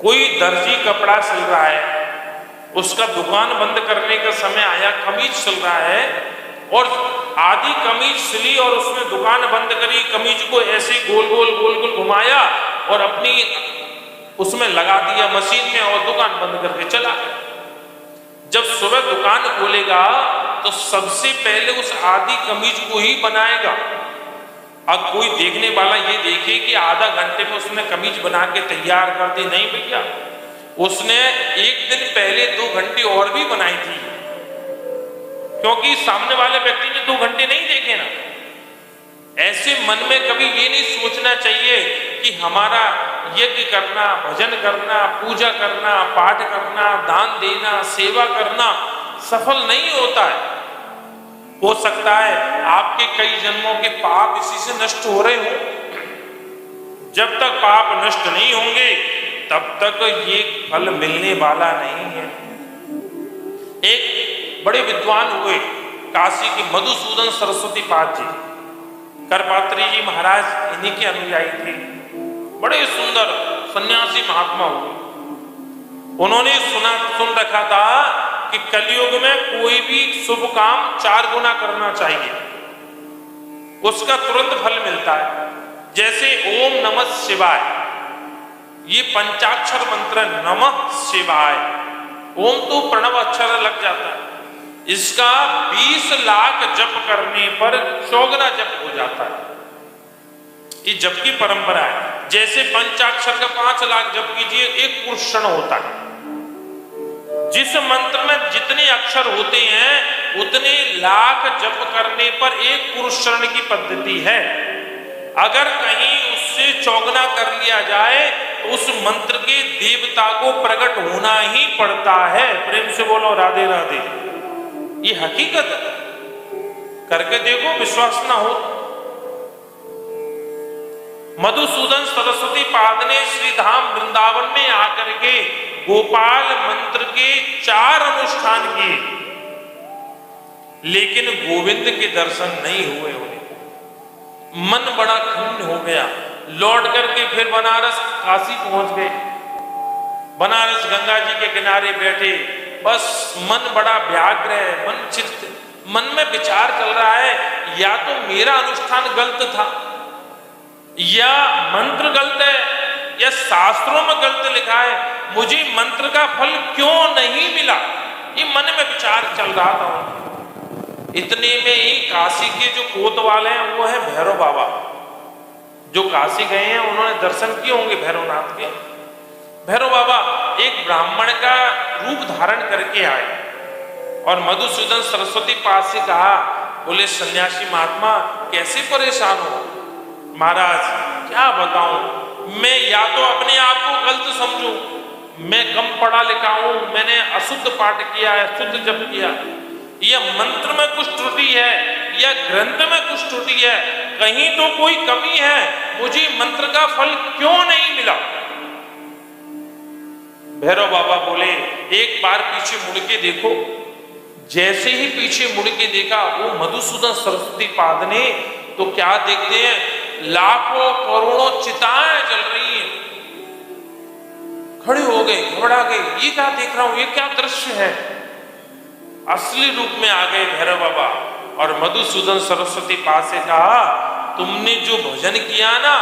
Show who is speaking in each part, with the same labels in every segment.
Speaker 1: कोई दर्जी कपड़ा सिल रहा है, उसका दुकान बंद करने का समय आया, कमीज सिल रहा है और आधी कमीज सिली और उसने दुकान बंद करी, कमीज को ऐसे गोल गोल घुमाया और अपनी उसमें लगा दिया मशीन में और दुकान बंद करके चला गया। जब सुबह दुकान खोलेगा तो सबसे पहले उस आधी कमीज को ही बनाएगा। अब कोई देखने वाला ये देखे कि आधा घंटे में उसने कमीज बना के तैयार कर दी, नहीं भैया, उसने एक दिन पहले 2 घंटे और भी बनाई थी, क्योंकि सामने वाले व्यक्ति ने 2 घंटे नहीं देखे ना। ऐसे मन में कभी ये नहीं सोचना चाहिए कि हमारा यज्ञ करना, भजन करना, पूजा करना, पाठ करना, दान देना, सेवा करना सफल नहीं होता है। हो सकता है आपके कई जन्मों के पाप इसी से नष्ट हो रहे हो। जब तक पाप नष्ट नहीं होंगे तब तक ये फल मिलने वाला नहीं है। एक बड़े विद्वान हुए काशी के मधुसूदन सरस्वती पाद जी, करपात्री जी महाराज इन्हीं के अनुयायी थे, बड़े सुंदर सन्यासी महात्मा हुए। उन्होंने सुन रखा था कि कलयुग में कोई भी शुभ काम 4 गुना करना चाहिए, उसका तुरंत फल मिलता है। जैसे ओम नमः शिवाय, ये पंचाक्षर मंत्र नमः शिवाय, ओम तो प्रणव अक्षर लग जाता है, इसका 20 लाख जप करने पर 100 गुना जप हो जाता है। ये जप की परंपरा है। जैसे पंचाक्षर का 5 लाख जप कीजिए, 1 पुरुष क्षण होता है। जिस मंत्र में जितने अक्षर होते हैं उतने लाख जप करने पर 1 पुरुष क्षण की पद्धति है। अगर कहीं उससे चौगुना कर लिया जाए तो उस मंत्र के देवता को प्रकट होना ही पड़ता है। प्रेम से बोलो राधे राधे। ये हकीकत है, करके देखो, विश्वास ना हो। मधुसूदन सरस्वती पाद ने श्री धाम वृंदावन में आकर के गोपाल मंत्र के 4 अनुष्ठान किए, लेकिन गोविंद के दर्शन नहीं हुए उन्हें। मन बड़ा खिन्न हो गया। लौट करके फिर बनारस काशी पहुंच गए। बनारस गंगा जी के किनारे बैठे, बस मन बड़ा व्याग्र है, मन चित्त, मन में विचार चल रहा है, या तो मेरा अनुष्ठान गलत था, या मंत्र गलत है, या शास्त्रों में गलत लिखा है, मुझे मंत्र का फल क्यों नहीं मिला, ये मन में विचार चल रहा था। इतने में ही काशी के जो कोतवाल हैं वो है भैरव बाबा। जो काशी गए हैं उन्होंने दर्शन किए होंगे भैरवनाथ के। भैरव बाबा एक ब्राह्मण का रूप धारण करके आए और मधुसूदन सरस्वती पास से कहा, बोले सन्यासी महात्मा कैसे परेशान हो? महाराज क्या बताऊं, मैं या तो अपने आप को गलत समझूं, मैं कम पढ़ा लिखा हूं, मैंने अशुद्ध पाठ किया है, शुद्ध जप किया, या मंत्र में कुछ त्रुटि है, या ग्रंथ में कुछ त्रुटि है, कहीं तो कोई कमी है, मुझे मंत्र का फल क्यों नहीं मिला? भैरव बाबा बोले, एक बार पीछे मुड़ के देखो। जैसे ही पीछे मुड़ के देखा वो मधुसूदन सरस्वती पाद ने, तो क्या देखते हैं, लाखों करोड़ों चिताएं जल रही हैं। खड़े हो गए, घबरा गए, ये क्या देख रहा हूं, ये क्या दृश्य है? असली रूप में आ गए भैरव बाबा और मधुसूदन सरस्वती पास से कहा, तुमने जो भजन किया ना,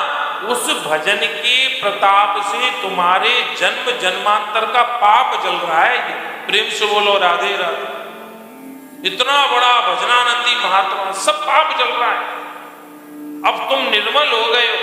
Speaker 1: उस भजन के प्रताप से तुम्हारे जन्म जन्मांतर का पाप जल रहा है। प्रेम से बोलो राधे राधे। इतना बड़ा भजनानंदी महात्मा, सब पाप जल रहा है। अब तुम निर्मल हो गए हो,